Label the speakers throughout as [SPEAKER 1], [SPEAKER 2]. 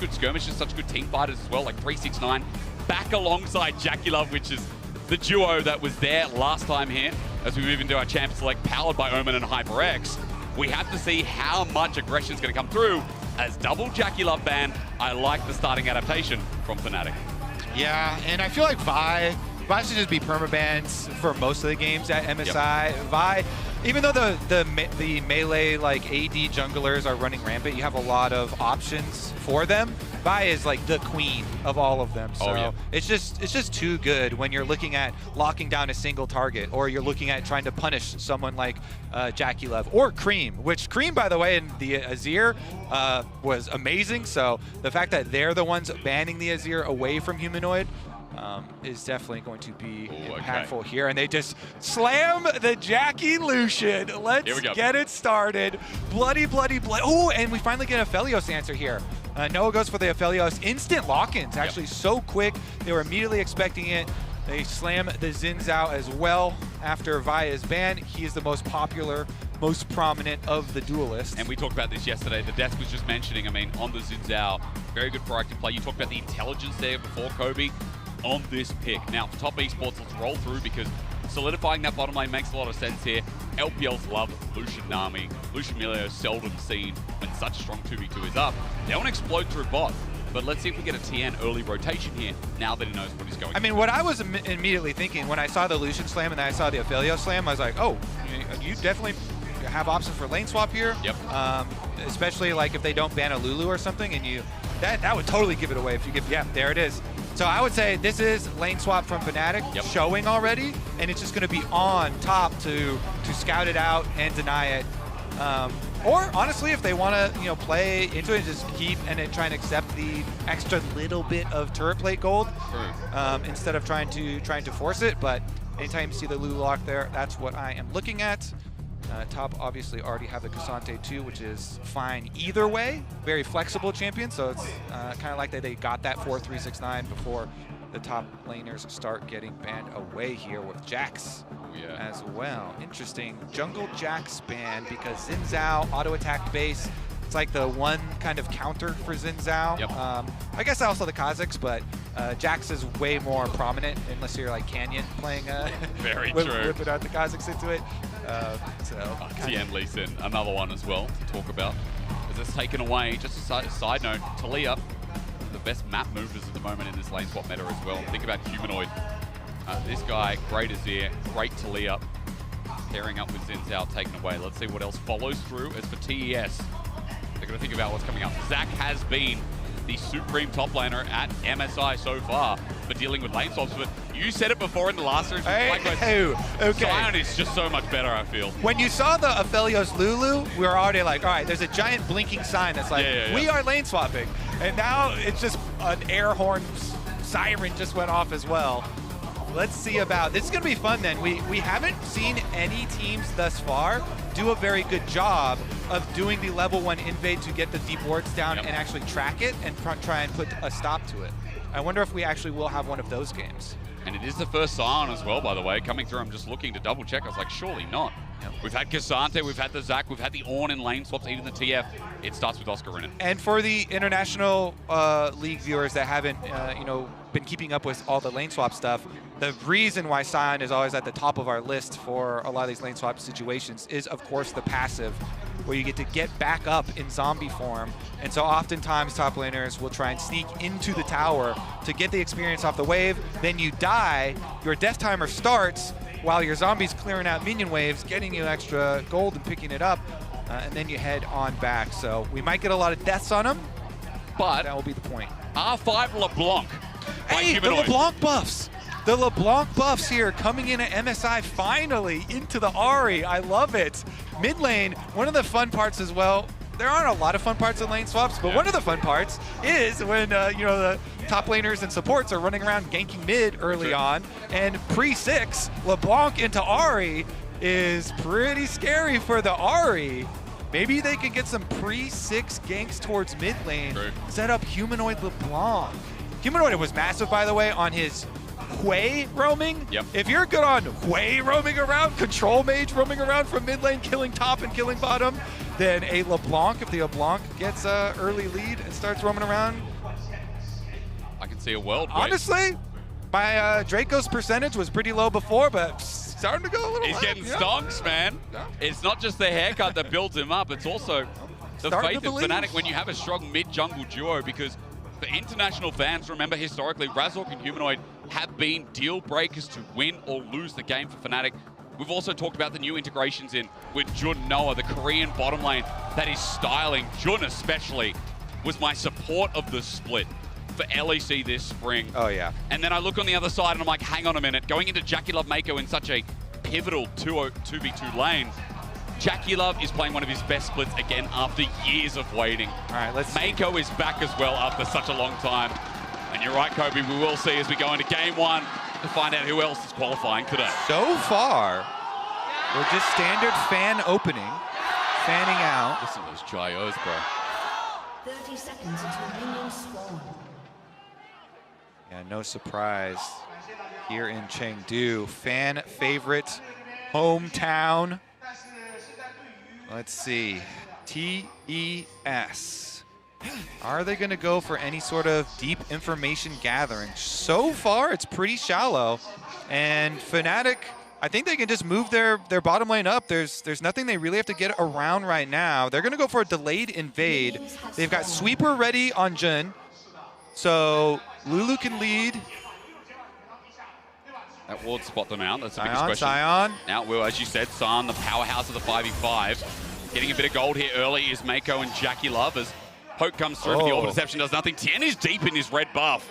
[SPEAKER 1] good skirmishes, such good team fighters as well, like 369 back alongside Jackie Love, which is the duo that was there last time here. As we move into our champ select, powered by Omen and HyperX, we have to see how much aggression is going to come through as double Jackie Love ban. I like the starting adaptation from Fnatic.
[SPEAKER 2] Yeah, and I feel like Vi should just be permabanned for most of the games at MSI.
[SPEAKER 1] Yep.
[SPEAKER 2] Vi, even though the melee like AD junglers are running rampant, you have a lot of options for them. Vi is like the queen of all of them, so it's just too good when you're looking at locking down a single target, or you're looking at trying to punish someone like Jackie Love or Cream, which Cream, by the way, in the Azir was amazing. So the fact that they're the ones banning the Azir away from Humanoid is definitely going to be impactful here. And they just slam the Jackie Lucian. Let's get it started. Bloody, bloody, bloody. Oh, and we finally get a Aphelios answer here. Noah goes for the Aphelios. Instant lock-ins, actually so quick. They were immediately expecting it. They slam the Xin Zhao as well after Vi is banned. He is the most popular, most prominent of the duelists.
[SPEAKER 1] And we talked about this yesterday. The desk was just mentioning, I mean, on the Xin Zhao, very good proactive play. You talked about the intelligence there before, Kobe, on this pick. Now, for top esports, let's roll through because solidifying that bottom lane makes a lot of sense here. LPLs love Lucian Nami. Lucian Milio is seldom seen when such a strong 2v2 is up. They don't explode through bot, but let's see if we get a TN early rotation here now that he knows what he's going
[SPEAKER 2] I mean, what I was immediately thinking when I saw the Lucian slam and then I saw the Aphelios slam, I was like, oh, you definitely have options for lane swap here.
[SPEAKER 1] Yep.
[SPEAKER 2] Especially like if they don't ban a Lulu or something, and that would totally give it away if you give, yeah, there it is. So I would say this is lane swap from Fnatic showing already, and it's just going to be on top to scout it out and deny it. Or honestly, if they want to play into it, just keep and try and accept the extra little bit of turret plate gold instead of trying to force it. But anytime you see the Lulu lock there, that's what I am looking at. Top obviously already have the Cassante too, which is fine either way. Very flexible champion, so it's kind of like they got that 4-3-6-9 before the top laners start getting banned away here with Jax as well. Interesting. Jungle Jax ban because Xin Zhao auto-attack base. It's like the one kind of counter for Xin Zhao. I guess also the Kazakhs, but Jax is way more prominent unless you're like Canyon playing
[SPEAKER 1] very true.
[SPEAKER 2] Whipping out the Kazakhs into it.
[SPEAKER 1] TN Lee Sin, another one as well to talk about. As it's taken away, just a side note, Talia, the best map movers at the moment in this lane swap meta as well. Think about Humanoid. This guy, great Azir, great Talia, pairing up with Xin Zhao taken away. Let's see what else follows through. As for TES, they're going to think about what's coming up. Zach has been the supreme top laner at MSI so far for dealing with lane swaps, but you said it before in the last series. Zion is just so much better, I feel.
[SPEAKER 2] When you saw the Aphelios Lulu, we were already like, all right, there's a giant blinking sign that's like, we are lane swapping. And now it's just an air horn siren just went off as well. Let's see about, this is going to be fun then. We haven't seen any teams thus far do a very good job of doing the level 1 invade to get the deep wards down and actually track it and try and put a stop to it. I wonder if we actually will have one of those games.
[SPEAKER 1] And it is the first Sion as well, by the way, coming through. I'm just looking to double check. I was like, surely not. We've had Cassante, we've had the Zac, we've had the Ornn in lane swaps, even the TF. It starts with Oscar in it.
[SPEAKER 2] And for the international league viewers that haven't, been keeping up with all the lane swap stuff, the reason why Sion is always at the top of our list for a lot of these lane swap situations is, of course, the passive, where you get to get back up in zombie form. And so oftentimes top laners will try and sneak into the tower to get the experience off the wave. Then you die, your death timer starts while your zombie's clearing out minion waves, getting you extra gold and picking it up, and then you head on back. So we might get a lot of deaths on them, but that will be the point.
[SPEAKER 1] R5 LeBlanc.
[SPEAKER 2] Hey, the LeBlanc buffs! The LeBlanc buffs here coming in at MSI finally into the Ahri. I love it. Mid lane, one of the fun parts as well. There aren't a lot of fun parts in lane swaps, but one of the fun parts is when the top laners and supports are running around ganking mid early on, and pre-6 LeBlanc into Ahri is pretty scary for the Ahri. Maybe they could get some pre-6 ganks towards mid lane, set up Humanoid LeBlanc. Humanoid was massive, by the way, on his Hui roaming. If you're good on Hui roaming around, control mage roaming around from mid lane, killing top and killing bottom, then a LeBlanc, if the LeBlanc gets an early lead and starts roaming around,
[SPEAKER 1] can see a world where
[SPEAKER 2] Honestly, my Draco's percentage was pretty low before, but starting to go a little
[SPEAKER 1] he's
[SPEAKER 2] high.
[SPEAKER 1] getting stonks, man.
[SPEAKER 2] Yeah.
[SPEAKER 1] It's not just the haircut that builds him up, it's also the
[SPEAKER 2] Starting
[SPEAKER 1] faith
[SPEAKER 2] to
[SPEAKER 1] in
[SPEAKER 2] believe.
[SPEAKER 1] Fnatic when you have a strong mid-jungle duo, because for international fans, remember historically, Razork and Humanoid have been deal breakers to win or lose the game for Fnatic. We've also talked about the new integrations in with Jun Noah, the Korean bottom lane that is styling. Jun especially was my support of the split for LEC this spring.
[SPEAKER 2] Oh, yeah.
[SPEAKER 1] And then I look on the other side and I'm like, hang on a minute, going into Jackie Love Mako in such a pivotal 2v2 lane, Jackie Love is playing one of his best splits again after years of waiting.
[SPEAKER 2] All right, let's see.
[SPEAKER 1] Mako is back as well after such a long time. And you're right, Kobe, we will see as we go into game one to find out who else is qualifying today.
[SPEAKER 2] So far, we're just standard fan opening, fanning out.
[SPEAKER 1] Listen to those gyos, bro.
[SPEAKER 3] 30 seconds until minions spawn.
[SPEAKER 2] Yeah, no surprise here in Chengdu. Fan favorite hometown. Let's see. TES. Are they going to go for any sort of deep information gathering? So far, it's pretty shallow. And Fnatic, I think they can just move their bottom lane up. There's nothing they really have to get around right now. They're going to go for a delayed invade. They've got Sweeper ready on Jun. So Lulu can lead.
[SPEAKER 1] That ward spot them out. That's the biggest
[SPEAKER 2] Sion,
[SPEAKER 1] question.
[SPEAKER 2] Sion.
[SPEAKER 1] Now, Will, as you said, San, the powerhouse of the 5v5. Getting a bit of gold here early is Mako and Jackie Love as Poke comes through. The Orb Deception does nothing. Tien is deep in his red buff.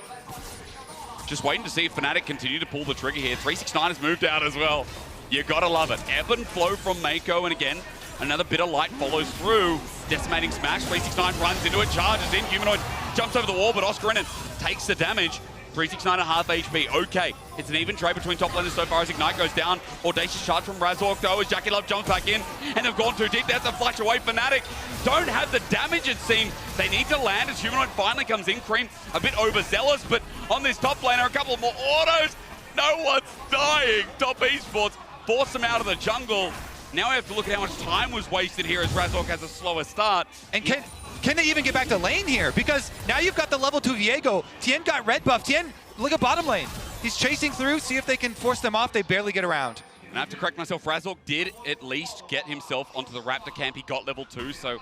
[SPEAKER 1] Just waiting to see if Fnatic continue to pull the trigger here. 369 has moved out as well. You gotta love it. Ebb and flow from Mako, and again, another bit of light follows through. Decimating Smash. 369 runs into it, charges in. Humanoid jumps over the wall, but Oscarinen takes the damage. 369 at half HP. Okay, it's an even trade between top laners so far as Ignite goes down. Audacious charge from Razork though as Jackie Love jumps back in, and they've gone too deep. That's a flash away. Fnatic don't have the damage, it seems. They need to land as Humanoid finally comes in. Cream a bit overzealous, but on this top laner, a couple more autos. No one's dying. Top Esports force them out of the jungle. Now we have to look at how much time was wasted here as Razork has a slower start.
[SPEAKER 2] And can they even get back to lane here? Because now you've got the level 2 Viego. Tien got red buff. Tien, look at bottom lane. He's chasing through, see if they can force them off. They barely get around.
[SPEAKER 1] And I have to correct myself, Razork did at least get himself onto the Raptor camp. He got level 2, so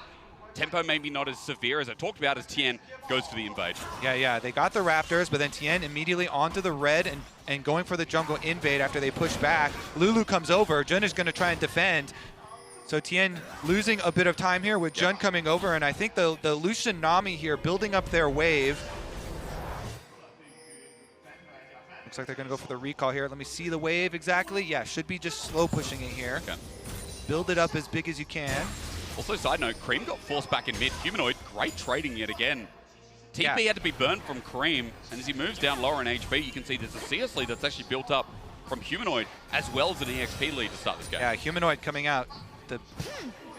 [SPEAKER 1] tempo maybe not as severe as I talked about as Tien goes for the invade.
[SPEAKER 2] Yeah, they got the Raptors, but then Tien immediately onto the red and going for the jungle invade after they push back. Lulu comes over. Jun is going to try and defend. So Tien losing a bit of time here with Jun coming over, and I think the Lucian Nami here building up their wave. Looks like they're going to go for the recall here. Let me see the wave exactly. Yeah, should be just slow pushing it here.
[SPEAKER 1] Okay.
[SPEAKER 2] Build it up as big as you can.
[SPEAKER 1] Also, side note, Cream got forced back in mid. Humanoid, great trading yet again. TP had to be burnt from Cream, and as he moves down lower in HP, you can see there's a CS lead that's actually built up from Humanoid, as well as an EXP lead to start this game.
[SPEAKER 2] Yeah, Humanoid coming out, the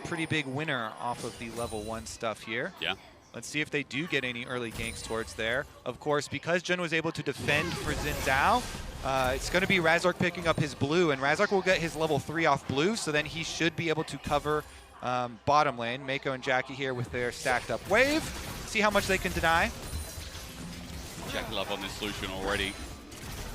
[SPEAKER 2] pretty big winner off of the level 1 stuff here.
[SPEAKER 1] Yeah.
[SPEAKER 2] Let's see if they do get any early ganks towards there. Of course, because Jun was able to defend for Xin Zhao, it's going to be Razork picking up his blue, and Razork will get his level 3 off blue, so then he should be able to cover bottom lane. Mako and Jackie here with their stacked up wave. See how much they can deny.
[SPEAKER 1] Jackie Love on this solution already.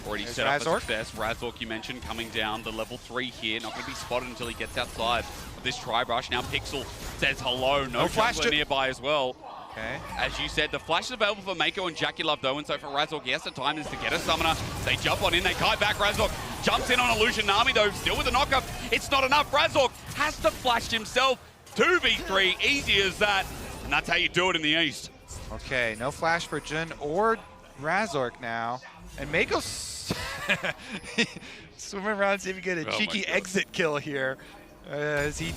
[SPEAKER 1] Already
[SPEAKER 2] There's
[SPEAKER 1] set up for
[SPEAKER 2] Razork.
[SPEAKER 1] success. Razork, you mentioned, coming down the level 3 here. Not going to be spotted until he gets outside of this tri-brush. Now Pixel says hello. No
[SPEAKER 2] flash
[SPEAKER 1] jungler nearby as well.
[SPEAKER 2] Okay.
[SPEAKER 1] As you said, the flash is available for Mako and Jackie Love though, and so for Razork, yes, the time is to get a summoner. They jump on in, they kite back. Razork jumps in on Illusion Nami though, still with the knockup. It's not enough. Razork has to flash himself. 2v3, easy as that. And that's how you do it in the East.
[SPEAKER 2] Okay, no flash for Jun or Razork now. And Mako's swimming around, see if he can get a cheeky exit kill here. As he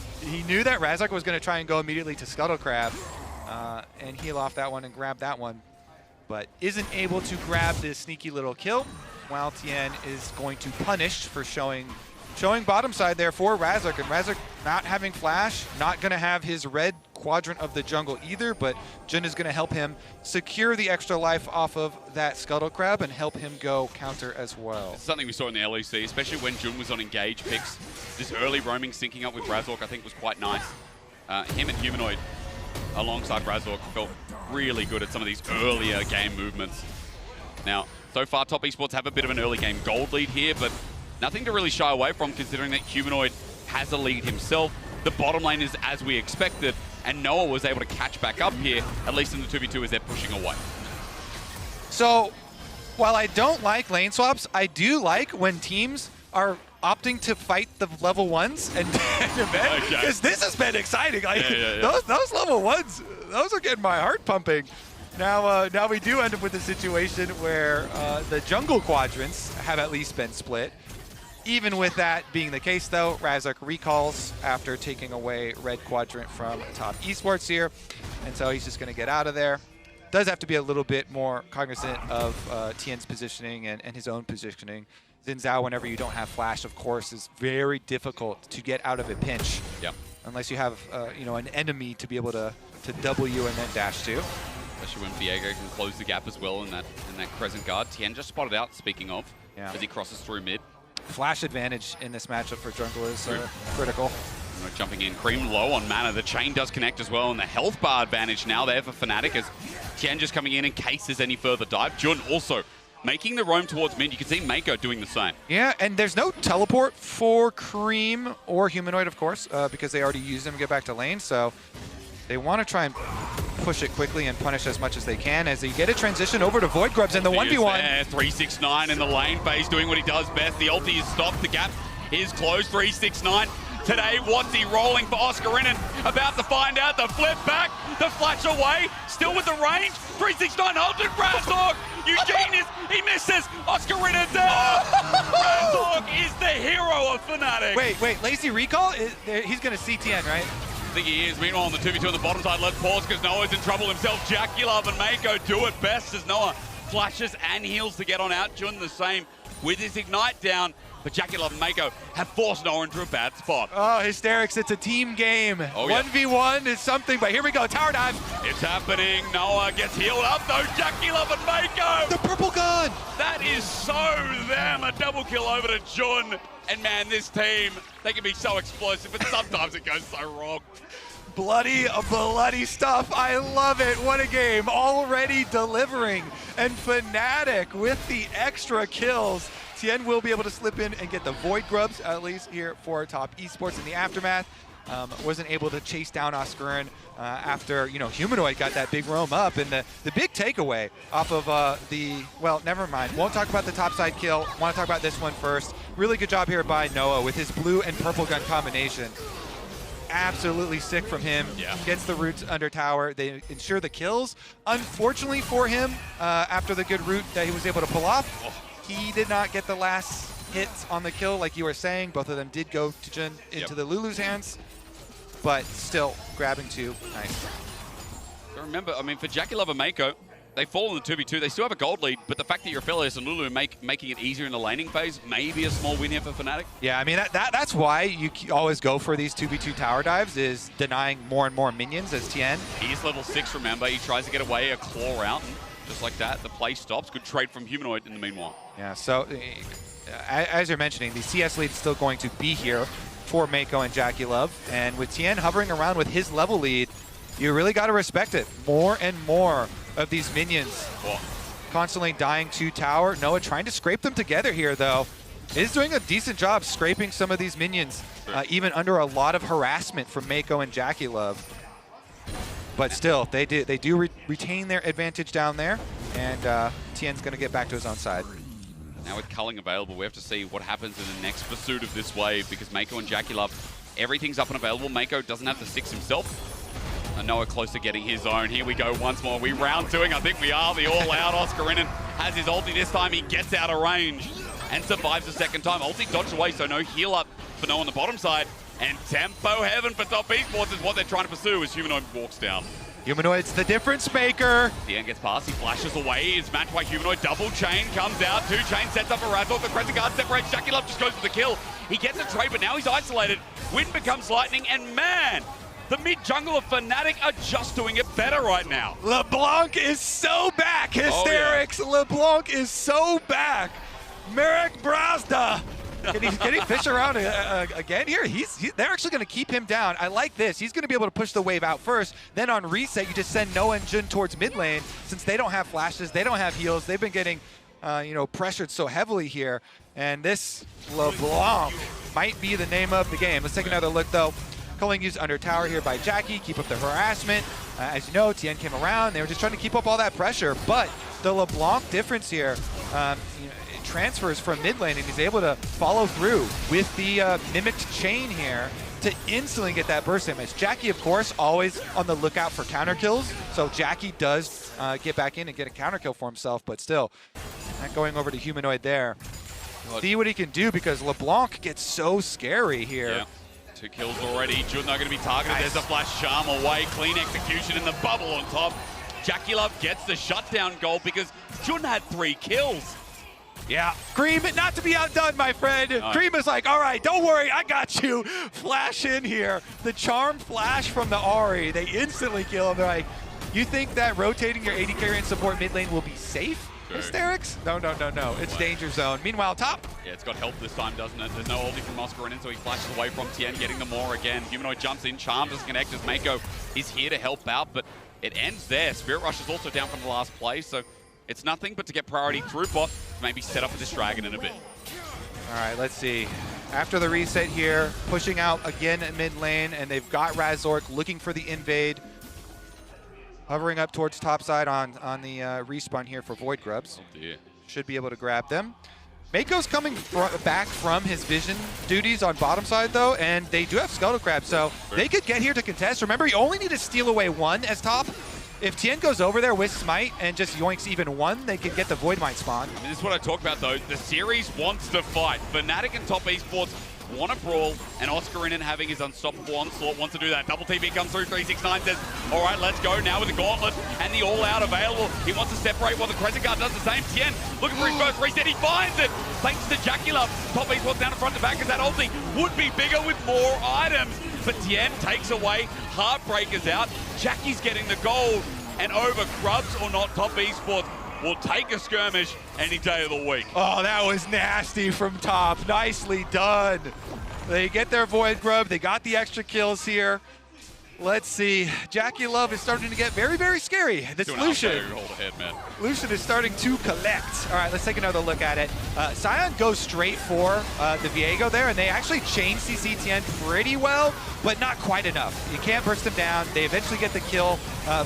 [SPEAKER 2] knew that Razork was going to try and go immediately to Scuttle Crab and heal off that one and grab that one, but isn't able to grab this sneaky little kill, while Tien is going to punish for showing bottom side there for Razork, and Razork not having flash, not going to have his red quadrant of the jungle either, but Jun is going to help him secure the extra life off of that Scuttle Crab and help him go counter as well.
[SPEAKER 1] It's something we saw in the LEC, especially when Jun was on engage picks. This early roaming syncing up with Razork I think was quite nice. Him and Humanoid alongside Razork felt really good at some of these earlier game movements. Now, so far, Top Esports have a bit of an early game gold lead here, but nothing to really shy away from considering that Humanoid has a lead himself. The bottom lane is as we expected, and Noah was able to catch back up here, at least in the 2v2 as they're pushing away.
[SPEAKER 2] So, while I don't like lane swaps, I do like when teams are opting to fight the level 1s and event, because this has been exciting. Like, those level 1s, those are getting my heart pumping. Now we do end up with a situation where the jungle quadrants have at least been split. Even with that being the case, though, Razak recalls after taking away red quadrant from Top Esports here, and so he's just going to get out of there. Does have to be a little bit more cognizant of Tien's positioning and his own positioning. Xin Zhao, whenever you don't have flash, of course, is very difficult to get out of a pinch.
[SPEAKER 1] Yep.
[SPEAKER 2] Unless you have an enemy to be able to W and then dash to.
[SPEAKER 1] Especially when Viego can close the gap as well in that Crescent Guard. Tien just spotted out, speaking of, as he crosses through mid.
[SPEAKER 2] Flash advantage in this matchup for jungle is critical.
[SPEAKER 1] Jumping in, Cream low on mana. The chain does connect as well, and the health bar advantage now there for Fnatic as Tien just coming in case there's any further dive. Jun also making the roam towards mid. You can see Mako doing the same.
[SPEAKER 2] Yeah, and there's no teleport for Cream or Humanoid, of course, because they already used him to get back to lane, so they want to try and push it quickly and punish as much as they can as they get a transition over to Void Grubs in the 1v1.
[SPEAKER 1] 369 in the lane phase doing what he does best. The ulti is stopped. The gap is closed. 369. Today, what's he rolling for Oscarinen? About to find out the flip back, the flash away, still with the range. 369 holds it. Razak, Eugenius, he misses. Oscarinen down. Razak is the hero of Fnatic.
[SPEAKER 2] Wait, lazy recall? He's going to CTN, right?
[SPEAKER 1] I think he is. Meanwhile, on the 2v2 on the bottom side, let's pause because Noah's in trouble himself. JackeyLove and Mako do it best as Noah flashes and heals to get on out. Jun the same with his Ignite down. But JackeyLove and Mako have forced Noah into a bad spot.
[SPEAKER 2] Oh, hysterics. It's a team game.
[SPEAKER 1] Oh,
[SPEAKER 2] 1v1 is something, but here we go. Tower dive.
[SPEAKER 1] It's happening. Noah gets healed up, though. JackeyLove and Mako.
[SPEAKER 2] The purple gun.
[SPEAKER 1] That is so them. A double kill over to Jun. And man, this team, they can be so explosive, but sometimes it goes so wrong.
[SPEAKER 2] Bloody stuff. I love it. What a game. Already delivering. And Fnatic with the extra kills. Tien will be able to slip in and get the Void Grubs, at least here for Top Esports in the aftermath. Wasn't able to chase down Oscarinen after, Humanoid got that big roam up. And the big takeaway off of well, never mind. Won't talk about the topside kill. Want to talk about this one first. Really good job here by Noah with his blue and purple gun combination. Absolutely sick from him.
[SPEAKER 1] Yeah.
[SPEAKER 2] Gets the roots under tower. They ensure the kills. Unfortunately for him, after the good root that he was able to pull off, he did not get the last hits on the kill like you were saying. Both of them did go to Jun into the Lulu's hands, but still grabbing two. Nice.
[SPEAKER 1] Remember, I mean, for JackeyLove and Mako, they fall in the 2v2. They still have a gold lead, but the fact that your Aphelios and Lulu making it easier in the laning phase may be a small win here for Fnatic.
[SPEAKER 2] Yeah, I mean, that's why you always go for these 2v2 tower dives, is denying more and more minions as Tien.
[SPEAKER 1] He's level 6, remember. He tries to get away, a claw out, and just like that, the play stops. Good trade from Humanoid in the meanwhile.
[SPEAKER 2] Yeah, so as you're mentioning, the CS lead is still going to be here for Mako and JackeyLove, and with Tien hovering around with his level lead, you really got to respect it. More and more of these minions constantly dying to tower. Noah trying to scrape them together here, though. Is doing a decent job scraping some of these minions, even under a lot of harassment from Mako and JackeyLove. But still, they do retain their advantage down there, and Tien's going to get back to his own side.
[SPEAKER 1] Now with culling available, we have to see what happens in the next pursuit of this wave, because Mako and JackeyLove, everything's up and available. Mako doesn't have the 6 himself. And Noah close to getting his own. Here we go once more. We round 2ing. I think we are the all-out. Oscarinen has his ulti this time. He gets out of range and survives the second time. Ulti dodged away, so no heal up for Noah on the bottom side. And tempo heaven for Top Esports is what they're trying to pursue as Humanoid walks down.
[SPEAKER 2] Humanoid's the difference maker.
[SPEAKER 1] The end gets past, he flashes away, is matched by Humanoid, double chain comes out, 2 chain sets up a Razak, the Crescent Guard separates, JackeyLove just goes for the kill. He gets a trade, but now he's isolated. Wind becomes lightning, and man, the mid jungle of Fnatic are just doing it better right now.
[SPEAKER 2] LeBlanc is so back, hysterics. LeBlanc is so back. Marek Brazda Can he fish around again here? They're actually going to keep him down. I like this. He's going to be able to push the wave out first. Then on reset, you just send Noah and Jun towards mid lane. Since they don't have flashes, they don't have heals. They've been getting pressured so heavily here. And this LeBlanc might be the name of the game. Let's take another look, though. Culling used under tower here by Jackie. Keep up the harassment. As you know, Tien came around. They were just trying to keep up all that pressure. But the LeBlanc difference here, it transfers from mid lane, and he's able to follow through with the mimicked chain here to instantly get that burst damage. Jackie, of course, always on the lookout for counter kills. So Jackie does get back in and get a counter kill for himself, but still, not going over to Humanoid there. See what he can do, because LeBlanc gets so scary here.
[SPEAKER 1] Yeah. 2 kills already. Jun not going to be targeted. Nice. There's a flash charm away. Clean execution and the bubble on top. Jackie Love gets the shutdown goal because Jun had 3 kills.
[SPEAKER 2] Yeah, Cream, not to be outdone, my friend.
[SPEAKER 1] No.
[SPEAKER 2] Cream is like, all right, don't worry, I got you. Flash in here. The charm flash from the Ahri. They instantly kill him. They're like, you think that rotating your AD carry and support mid lane will be safe? Hysterics? No. It's danger zone. Meanwhile, top.
[SPEAKER 1] Yeah, it's got help this time, doesn't it? There's no ulti from Masquerain, so he flashes away from Tien, getting the more again. Humanoid jumps in, Charm doesn't connect as Mako is here to help out, but it ends there. Spirit Rush is also down from the last play, so it's nothing but to get priority through bot, maybe set up for this Dragon in a bit.
[SPEAKER 2] All right, let's see. After the reset here, pushing out again at mid lane, and they've got Razork looking for the invade. Hovering up towards top side on the respawn here for Void Grubs.
[SPEAKER 1] Oh dear.
[SPEAKER 2] Should be able to grab them. Mako's coming back from his vision duties on bottom side, though, and they do have Scuttle Crab, so they could get here to contest. Remember, you only need to steal away 1 as top. If Tien goes over there with Smite and just yoinks even 1, they can get the Void Might spawn.
[SPEAKER 1] This is what I talked about, though. The series wants to fight. Fnatic and Top Esports want to brawl, and Oscarinen having his unstoppable onslaught wants to do that. Double TV comes through, 369 says, all right, let's go now with the gauntlet and the all-out available. He wants to separate while the Crescent Guard does the same. Tien looking for his first reset, he finds it! Thanks to Jackie Love. Top Esports down in front to back, because that ulti would be bigger with more items. But Tien takes away, Heartbreaker's out, Jackie's getting the gold, and over Grubs or not, Top Esports will take a skirmish any day of the week.
[SPEAKER 2] Oh, that was nasty from top. Nicely done. They get their Void Grub. They got the extra kills here. Let's see. Jackie Love is starting to get very, very scary. This Lucian. Lucian is starting to collect. All right, let's take another look at it. Sion goes straight for the Viego there, and they actually chain CCTN pretty well, but not quite enough. You can't burst them down. They eventually get the kill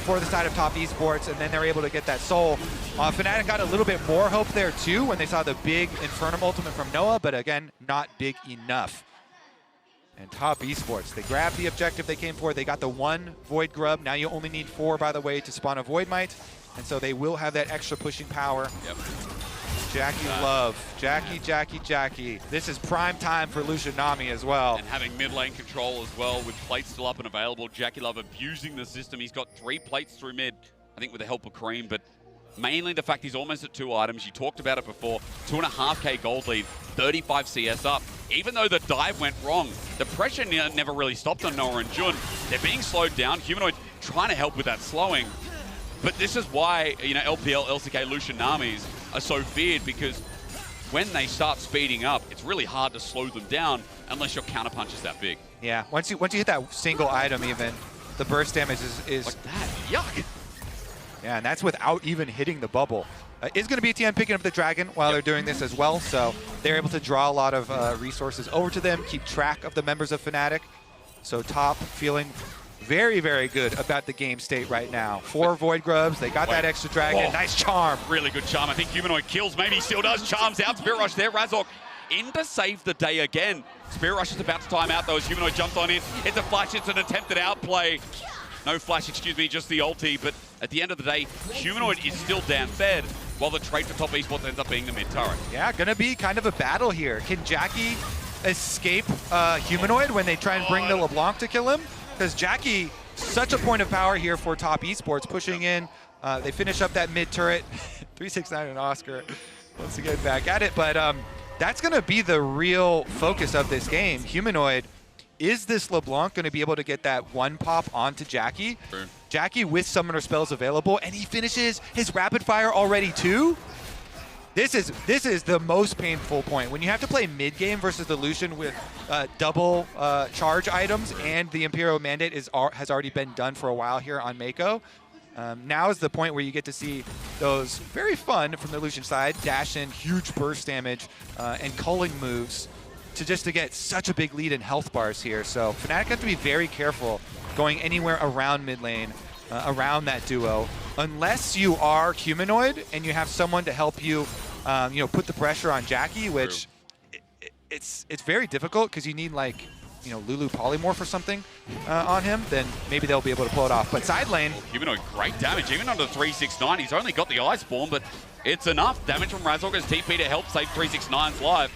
[SPEAKER 2] for the side of Top Esports, and then they're able to get that soul. Fnatic got a little bit more hope there, too, when they saw the big Infernum ultimate from Noah, but again, not big enough. And Top Esports, they grabbed the objective they came for. They got the 1 Void Grub. Now you only need 4, by the way, to spawn a Void Might. And so they will have that extra pushing power.
[SPEAKER 1] Yep.
[SPEAKER 2] Jackie Love. Jackie. This is prime time for Lucian Nami as well.
[SPEAKER 1] And having mid lane control as well, with plates still up and available. Jackie Love abusing the system. He's got 3 plates through mid, I think with the help of Cream, but mainly the fact he's almost at 2 items. You talked about it before. 2.5k gold lead, 35 CS up. Even though the dive went wrong, the pressure never really stopped on Noah and Jun. They're being slowed down. Humanoid trying to help with that slowing. But this is why, LPL, LCK, Lucian Namis are so feared, because when they start speeding up, it's really hard to slow them down unless your counterpunch is that big.
[SPEAKER 2] Yeah, once you hit that single item even, the burst damage is
[SPEAKER 1] like that. Yuck.
[SPEAKER 2] Yeah, and that's without even hitting the bubble. Is going to be Tien picking up the Dragon while they're doing this as well, so they're able to draw a lot of resources over to them, keep track of the members of Fnatic. So Top feeling very, very good about the game state right now. 4 Void Grubs, they got that extra Dragon, nice charm.
[SPEAKER 1] Really good charm. I think Humanoid kills, maybe he still does. Charms out, Spirit Rush there, Razork in to save the day again. Spirit Rush is about to time out though as Humanoid jumps on in. It's a flash, it's an attempted outplay. No flash, excuse me, just the ulti, but at the end of the day, Humanoid is still down fed, while the trade for Top Esports ends up being the mid turret.
[SPEAKER 2] Yeah, gonna be kind of a battle here. Can Jackie escape Humanoid when they try and bring the LeBlanc to kill him? Because Jackie, such a point of power here for Top Esports, pushing in. They finish up that mid turret. 369 and Oscar once again back at it, but that's gonna be the real focus of this game. Humanoid. Is this LeBlanc going to be able to get that 1 pop onto Jackie?
[SPEAKER 1] Sure.
[SPEAKER 2] Jackie with summoner spells available, and he finishes his rapid fire already too? This is the most painful point. When you have to play mid-game versus the Lucian with double charge items, and the Imperial Mandate has already been done for a while here on Mako. Now is the point where you get to see those very fun, from the Lucian side, dash in, huge burst damage, and culling moves to get such a big lead in health bars here. So Fnatic have to be very careful going anywhere around mid lane, around that duo, unless you are humanoid and you have someone to help you, put the pressure on Jackie, which it's very difficult because you need like, Lulu polymorph or something on him, then maybe they'll be able to pull it off. But side lane,
[SPEAKER 1] Humanoid, great damage, even under 369. He's only got the Iceborne, but it's enough damage from Razork as TP to help save 369's life.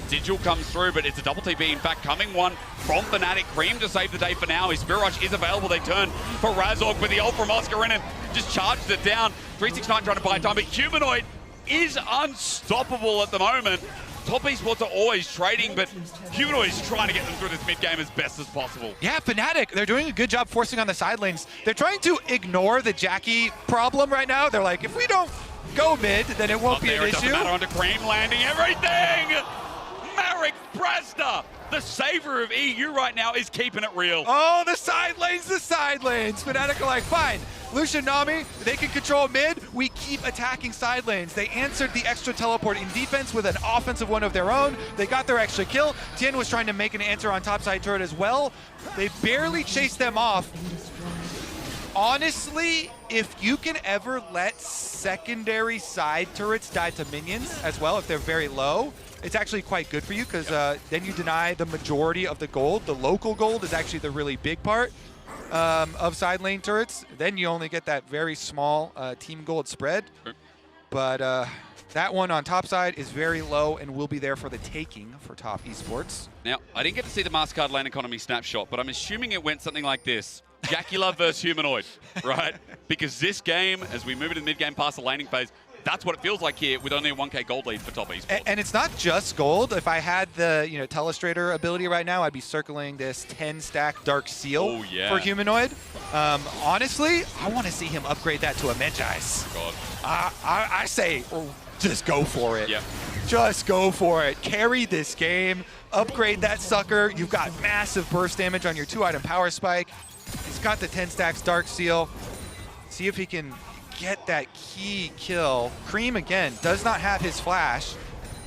[SPEAKER 1] Sigil comes through, but it's a double TP. In fact, coming one from Fnatic. Cream to save the day for now. His Spirit Rush is available. They turn for Razork with the ult from Oscar in, and just charges it down. 369 trying to buy time, but Humanoid is unstoppable at the moment. Top Esports are always trading, but Humanoid is trying to get them through this mid-game as best as possible.
[SPEAKER 2] Yeah, Fnatic, they're doing a good job forcing on the side lanes. They're trying to ignore the Jackie problem right now. They're like, if we don't go mid, then it won't be an issue.
[SPEAKER 1] It doesn't matter, onto Cream landing everything! Marek Brasda, the savior of EU right now, is keeping it real.
[SPEAKER 2] Oh, the side lanes, the side lanes. Fnatic are like, fine. Lucian, Nami, they can control mid. We keep attacking side lanes. They answered the extra teleport in defense with an offensive one of their own. They got their extra kill. Tien was trying to make an answer on top side turret as well. They barely chased them off. Honestly, if you can ever let secondary side turrets die to minions as well, if they're very low, it's actually quite good for you, because then you deny the majority of the gold. The local gold is actually the really big part of side lane turrets. Then you only get that very small team gold spread. But that one on top side is very low and will be there for the taking for Top Esports.
[SPEAKER 1] Now, I didn't get to see the Mastercard lane economy snapshot, but I'm assuming it went something like this. Jackie Love versus Humanoid, right? Because this game, as we move into the mid-game past the laning phase, that's what it feels like here with only a 1K gold lead for Top Esports.
[SPEAKER 2] And it's not just gold. If I had the Telestrator ability right now, I'd be circling this 10-stack Dark Seal for Humanoid. Honestly, I want to see him upgrade that to a Medjai's.
[SPEAKER 1] God.
[SPEAKER 2] I say, just go for it.
[SPEAKER 1] Yeah.
[SPEAKER 2] Just go for it. Carry this game. Upgrade that sucker. You've got massive burst damage on your 2-item power spike. He's got the 10 stacks Dark Seal. See if he can get that key kill. Cream, again, does not have his flash.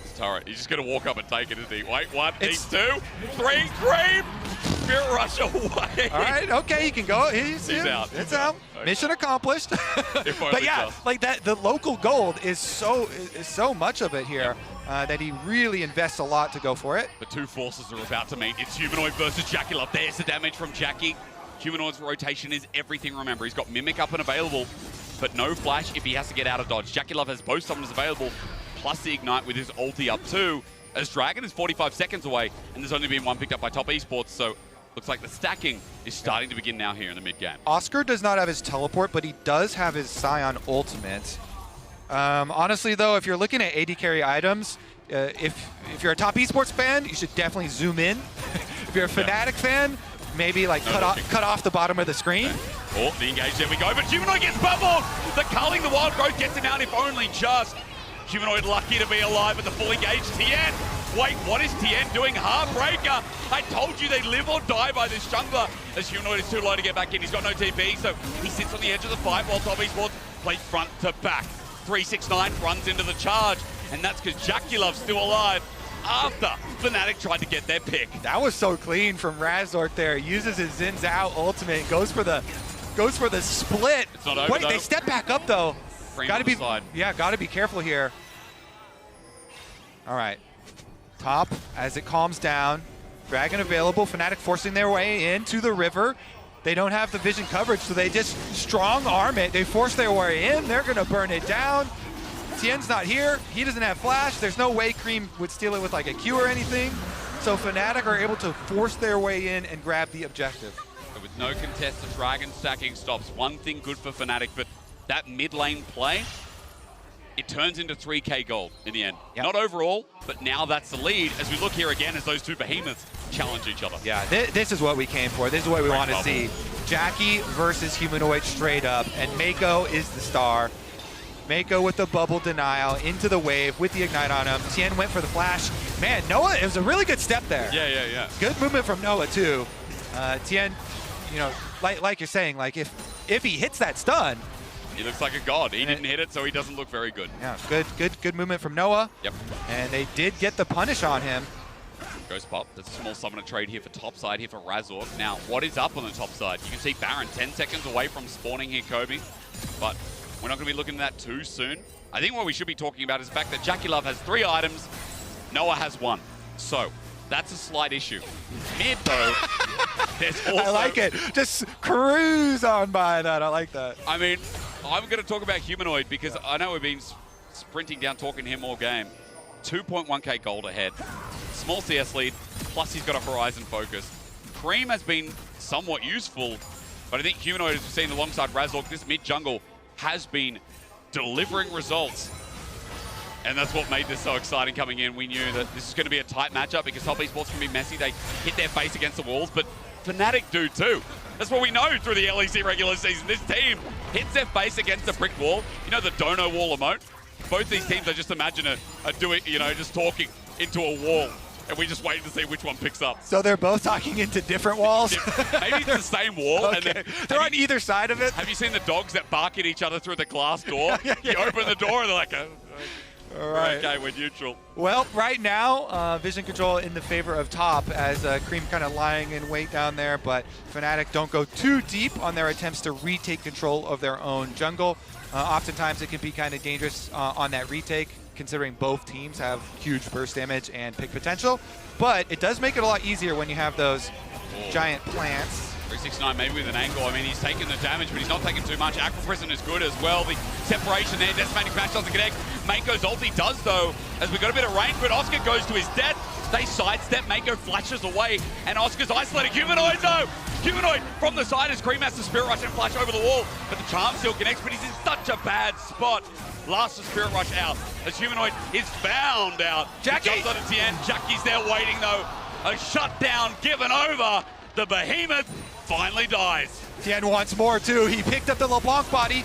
[SPEAKER 1] It's all right. He's just going to walk up and take it, isn't he? Wait, 1, 2, 3, Cream! Spirit Rush away.
[SPEAKER 2] All right, okay, he can go. He's
[SPEAKER 1] out.
[SPEAKER 2] It's out. Okay. Mission accomplished. But yeah, like that, the local gold is so much of it here that he really invests a lot to go for it.
[SPEAKER 1] The two forces are about to meet. It's Humanoid versus Jackie Love. There's the damage from Jackie. Humanoid's rotation is everything, remember. He's got Mimic up and available, but no flash if he has to get out of dodge. Jackie Love has both summons available, plus the Ignite with his ulti up too, as Dragon is 45 seconds away, and there's only been one picked up by Top Esports, so looks like the stacking is starting to begin now here in the mid-game.
[SPEAKER 2] Oscar does not have his teleport, but he does have his Scion ultimate. Honestly, though, if you're looking at AD carry items, if you're a Top Esports fan, you should definitely zoom in. If you're a Fnatic fan, maybe like cut off the bottom of the screen.
[SPEAKER 1] Oh, the engage, there we go, but Humanoid gets bubbled! The culling, the wild growth gets him out, if only just. Humanoid lucky to be alive at the full engage. Tien, wait, what is Tien doing? Heartbreaker! I told you they live or die by this jungler, as Humanoid is too low to get back in. He's got no TP, so he sits on the edge of the fight while Top Esports plays front to back. 369 runs into the charge, and that's because Jackie Love's still alive after Fnatic tried to get their pick.
[SPEAKER 2] That was so clean from Razork there. Uses his Xin Zhao ultimate and goes for the split.
[SPEAKER 1] It's not over.
[SPEAKER 2] Wait, they step back up though. Gotta be careful here. All right, top as it calms down. Dragon available. Fnatic forcing their way into the river. They don't have the vision coverage, so they just strong arm it. They force their way in. They're gonna burn it down. Tien's not here. He doesn't have flash. There's no way Cream would steal it with like a Q or anything. So Fnatic are able to force their way in and grab the objective.
[SPEAKER 1] But with no contest, the Dragon stacking stops. One thing good for Fnatic, but that mid lane play, it turns into 3K gold in the end. Yep. Not overall, but now that's the lead as we look here again as those two behemoths challenge each other.
[SPEAKER 2] Yeah, this is what we came for. This is what we want to see. Jackie versus Humanoid straight up, and Mako is the star. Mako with the bubble denial into the wave with the ignite on him. Tien went for the flash. Man, Noah, it was a really good step there.
[SPEAKER 1] Yeah.
[SPEAKER 2] Good movement from Noah too. Tien, you know, like you're saying, like if he hits that stun,
[SPEAKER 1] he looks like a god. He didn't hit it, so he doesn't look very good.
[SPEAKER 2] Yeah, good movement from Noah.
[SPEAKER 1] Yep.
[SPEAKER 2] And they did get the punish on him.
[SPEAKER 1] Ghost pop. There's a small summoner trade here for top side here for Razork. Now, what is up on the top side? You can see Baron 10 seconds away from spawning here, Kobe. But we're not going to be looking at that too soon. I think what we should be talking about is the fact that JackeyLove has 3 items, Noah has 1. So, that's a slight issue. Mid, though, there's also...
[SPEAKER 2] I like it. Just cruise on by that. I like that.
[SPEAKER 1] I mean, I'm going to talk about Humanoid because I know we've been sprinting down talking to him all game. 2.1k gold ahead. Small CS lead, plus he's got a Horizon focus. Cream has been somewhat useful, but I think Humanoid, as we've seen alongside Razork, this mid-jungle has been delivering results. And that's what made this so exciting coming in. We knew that this is going to be a tight matchup because top esports can be messy. They hit their face against the walls, but Fnatic do too. That's what we know through the LEC regular season. This team hits their face against a brick wall. You know the dono wall emote? Both these teams, I just imagine, are doing, you know, just talking into a wall. And we just wait to see which one picks up.
[SPEAKER 2] So they're both talking into different walls?
[SPEAKER 1] Maybe it's the same wall.
[SPEAKER 2] Okay.
[SPEAKER 1] And then,
[SPEAKER 2] they're on either side of it?
[SPEAKER 1] Have you seen the dogs that bark at each other through the glass door? You open the door and they're like,
[SPEAKER 2] all right.
[SPEAKER 1] Okay, we're neutral.
[SPEAKER 2] Well, right now, vision control in the favor of top as Cream kind of lying in wait down there, but Fnatic don't go too deep on their attempts to retake control of their own jungle. Oftentimes it can be kind of dangerous on that retake, considering both teams have huge burst damage and pick potential, but it does make it a lot easier when you have those giant plants.
[SPEAKER 1] 369 maybe with an angle. I mean, he's taking the damage, but he's not taking too much. Aqua Prison is good as well. The separation there, Decimating Smash doesn't connect. Mako's ulti does though, as we got a bit of range, but Oscar goes to his death. They sidestep, Mako flashes away, and Oscar's isolating. Humanoid though! Humanoid from the side as Cream has to Spirit Rush and flash over the wall, but the charm still connects, but he's in such a bad spot. Last of Spirit Rush out, as Humanoid is found out.
[SPEAKER 2] Jackie!
[SPEAKER 1] He jumps on the end, Jackie's there waiting though. A shutdown given over. The behemoth finally dies.
[SPEAKER 2] Tien wants more too. He picked up the LeBlanc body.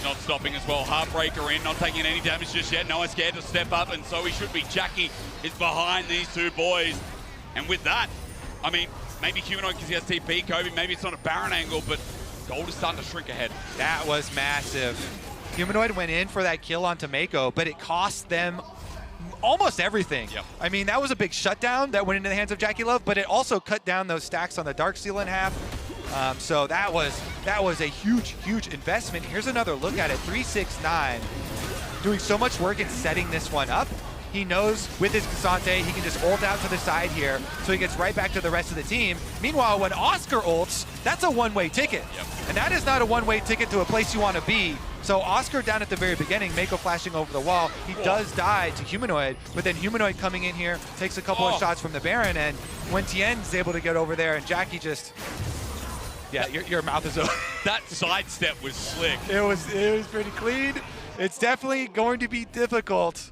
[SPEAKER 1] Not stopping as well. Heartbreaker in, not taking any damage just yet. No one's scared to step up, and so he should be. Jackie is behind these two boys. And with that, I mean, maybe Humanoid because he has TP, Kobe. Maybe it's not a Baron angle, but gold is starting to shrink ahead.
[SPEAKER 2] That was massive. Humanoid went in for that kill onto Mako, but it cost them almost everything.
[SPEAKER 1] Yep.
[SPEAKER 2] I mean, that was a big shutdown that went into the hands of JackeyLove, but it also cut down those stacks on the Darksteel in half. So that was a huge investment. Here's another look at it. 369 doing so much work in setting this one up. He knows with his Cassante, he can just ult out to the side here, so he gets right back to the rest of the team. Meanwhile, when Oscar ults, that's a one-way ticket.
[SPEAKER 1] Yep.
[SPEAKER 2] And that is not a one-way ticket to a place you want to be. So Oscar down at the very beginning, Mako flashing over the wall, he does die to Humanoid, but then Humanoid coming in here, takes a couple of shots from the Baron, and when Tien's able to get over there, and Jackie just... Yeah, your mouth is open.
[SPEAKER 1] That sidestep was slick.
[SPEAKER 2] It was pretty clean. It's definitely going to be difficult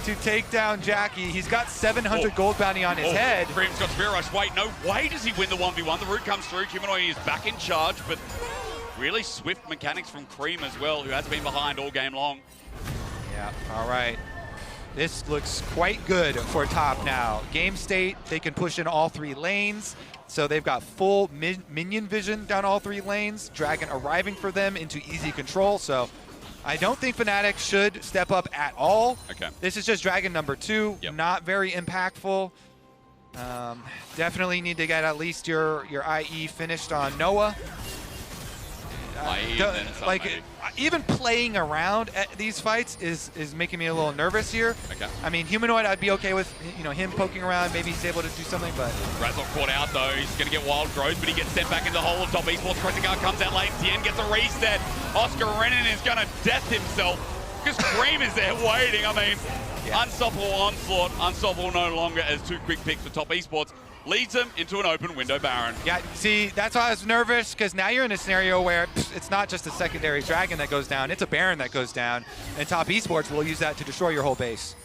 [SPEAKER 2] to take down Jackie. He's got 700 gold bounty on his head.
[SPEAKER 1] Cream's got Spirit Rush. Wait, no way does he win the 1v1. The root comes through. Humanoid is back in charge, but really swift mechanics from Cream as well, who has been behind all game long.
[SPEAKER 2] Yeah, all right. This looks quite good for top now. Game state, they can push in all 3 lanes. So they've got full minion vision down all 3 lanes. Dragon arriving for them into easy control. So I don't think Fnatic should step up at all.
[SPEAKER 1] Okay.
[SPEAKER 2] This is just Dragon number 2.
[SPEAKER 1] Yep.
[SPEAKER 2] Not very impactful. Definitely need to get at least your IE finished on Noah. Even playing around at these fights is making me a little nervous here.
[SPEAKER 1] Okay.
[SPEAKER 2] I mean, Humanoid, I'd be okay with him poking around. Maybe he's able to do something, but
[SPEAKER 1] Razork caught out though. He's going to get wild growth, but he gets sent back in the hole of top esports. Crescent Guard comes out late. Tien gets a reset. Oscar Renan is going to death himself because Cream is there waiting. I mean, unstoppable onslaught, unstoppable no longer as 2 quick picks for top esports. Leads them into an open window Baron.
[SPEAKER 2] Yeah, see, that's why I was nervous, because now you're in a scenario where it's not just a secondary Dragon that goes down, it's a Baron that goes down, and top esports will use that to destroy your whole base.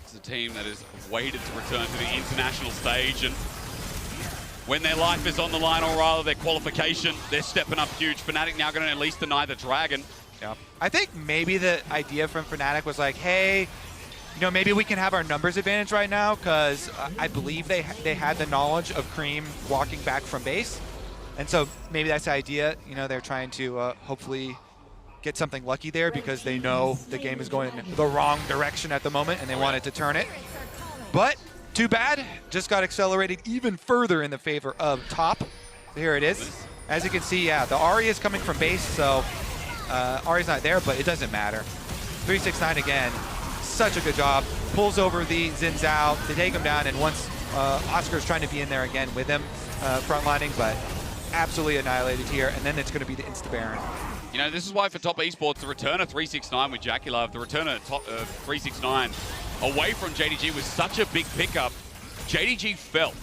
[SPEAKER 1] It's a team that has waited to return to the international stage, and when their life is on the line, or rather their qualification, they're stepping up huge. Fnatic now going to at least deny the Dragon.
[SPEAKER 2] Yeah. I think maybe the idea from Fnatic was like, hey, you know, maybe we can have our numbers advantage right now because I believe they had the knowledge of Cream walking back from base. And so maybe that's the idea. You know, they're trying to hopefully get something lucky there because they know the game is going the wrong direction at the moment and they wanted to turn it. But too bad, just got accelerated even further in the favor of top. Here it is. As you can see, yeah, the Ahri is coming from base, so Ahri's not there, but it doesn't matter. 369 again. Such a good job. Pulls over the Xin Zhao to take him down, and once Oscar's trying to be in there again with him, frontlining, but absolutely annihilated here, and then it's going to be the Insta-Baron.
[SPEAKER 1] You know, this is why for top esports, the return of 369 with Jackie Love, the return of 369 away from JDG was such a big pickup. JDG fell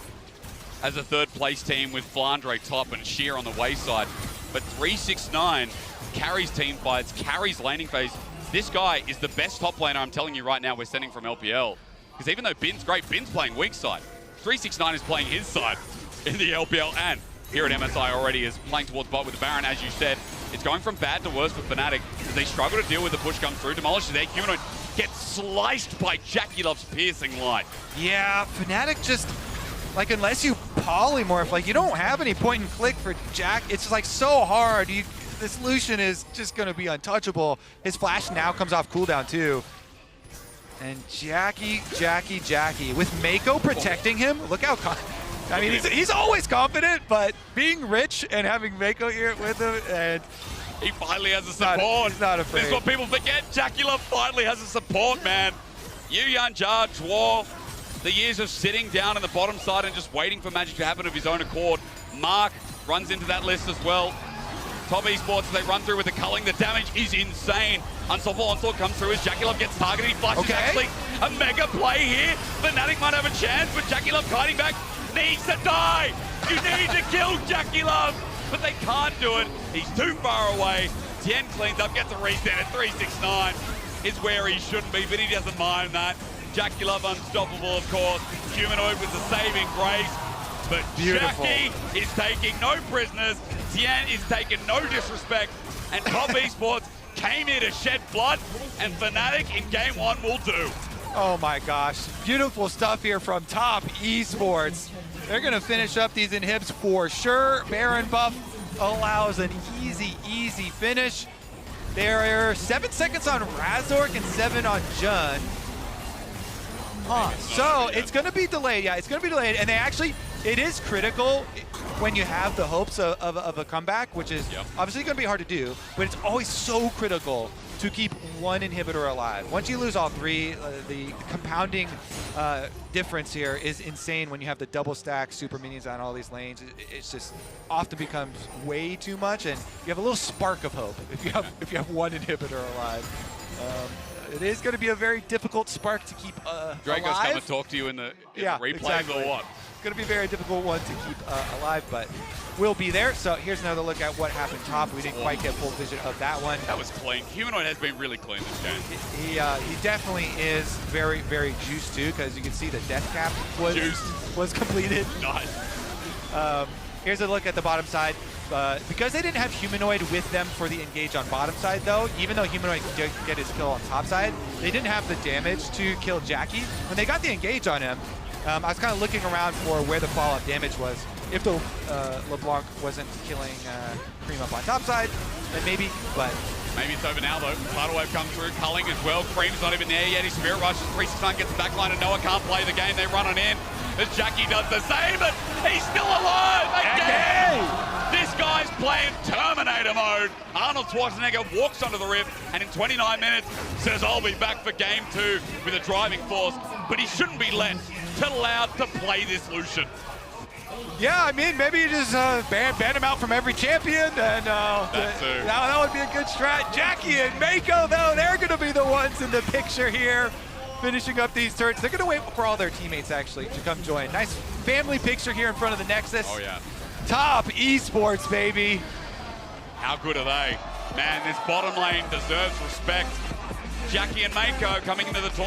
[SPEAKER 1] as a third place team with Flandre top and Sheer on the wayside, but 369 carries team fights, carries laning phase. This guy is the best top laner, I'm telling you right now, we're sending from LPL. Because even though Bin's great, Bin's playing weak side. 369 is playing his side in the LPL, and here at MSI already is playing towards bot with the Baron, as you said. It's going from bad to worse for Fnatic as they struggle to deal with the push come through. Demolishes their Humanoid, gets sliced by Jackie Love's piercing light.
[SPEAKER 2] Yeah, Fnatic just, like, unless you polymorph, like, you don't have any point and click for Jack. It's like so hard. This Lucian is just going to be untouchable. His flash now comes off cooldown too. And Jackie, with Mako protecting him, look how, I mean, he's always confident, but being rich and having Mako here with him, and
[SPEAKER 1] he finally has a support.
[SPEAKER 2] He's not afraid.
[SPEAKER 1] This is what people forget. Jackie Love finally has a support, man. Yuyan Jar, Dwar, the years of sitting down in the bottom side and just waiting for magic to happen of his own accord. Mark runs into that list as well. Top esports, they run through with the culling. The damage is insane. Unstoppable onslaught comes through as Jackie Love gets targeted. He flashes actually a mega play here. Fnatic might have a chance, but Jackie Love kiting back needs to die. You need to kill Jackie Love, but they can't do it. He's too far away. Tien cleans up, gets a reset at 369. Is where he shouldn't be, but he doesn't mind that. Jackie Love unstoppable, of course. Humanoid with the saving grace. But
[SPEAKER 2] beautiful.
[SPEAKER 1] Jackie is taking no prisoners. Tien is taking no disrespect. And top esports came here to shed blood, and Fnatic in game one will do.
[SPEAKER 2] Oh my gosh, beautiful stuff here from top esports. They're gonna finish up these inhibs for sure. Baron buff allows an easy finish. There are 7 seconds on Razork and 7 on Jun. So it's gonna be delayed, yeah, it's gonna be delayed, and they actually, it is critical when you have the hopes of a comeback, which is obviously gonna be hard to do, but it's always so critical to keep one inhibitor alive. Once you lose all three, the compounding difference here is insane when you have the double stack super minions on all these lanes. It's just often becomes way too much, and you have a little spark of hope if you have one inhibitor alive. It is going to be a very difficult spark to keep
[SPEAKER 1] Draco's
[SPEAKER 2] alive.
[SPEAKER 1] come and talk to you in the replays or what?
[SPEAKER 2] It's going to be a very difficult one to keep alive, but we'll be there. So here's another look at what happened top. We didn't quite get full vision of that one.
[SPEAKER 1] That was clean. Humanoid has been really clean this game.
[SPEAKER 2] He definitely is very juiced too, because you can see the death cap was completed.
[SPEAKER 1] Nice.
[SPEAKER 2] Here's a look at the bottom side. Because they didn't have Humanoid with them for the engage on bottom side though, even though Humanoid could get his kill on top side, they didn't have the damage to kill Jackie. When they got the engage on him, I was kind of looking around for where the follow-up damage was. If the LeBlanc wasn't killing Cream up on top side, then maybe, but...
[SPEAKER 1] Maybe it's over now though. Tidal Wave comes through, culling as well. Cream's not even there yet. He Spirit Rushes. 369 gets the backline and Noah can't play the game. They run on in as Jackie does the same, but he's still alive again! This guy's playing Terminator mode. Arnold Schwarzenegger walks onto the rift and in 29 minutes says, I'll be back for game 2 with a driving force, but he shouldn't be allowed to play this Lucian.
[SPEAKER 2] Yeah, I mean, maybe you just ban him out from every champion, and that would be a good strat. Jackie and Mako, though, they're going to be the ones in the picture here, finishing up these turns. They're going to wait for all their teammates, actually, to come join. Nice family picture here in front of the Nexus.
[SPEAKER 1] Oh, yeah.
[SPEAKER 2] Top esports, baby.
[SPEAKER 1] How good are they? Man, this bottom lane deserves respect. Jackie and Mako coming into the tournament.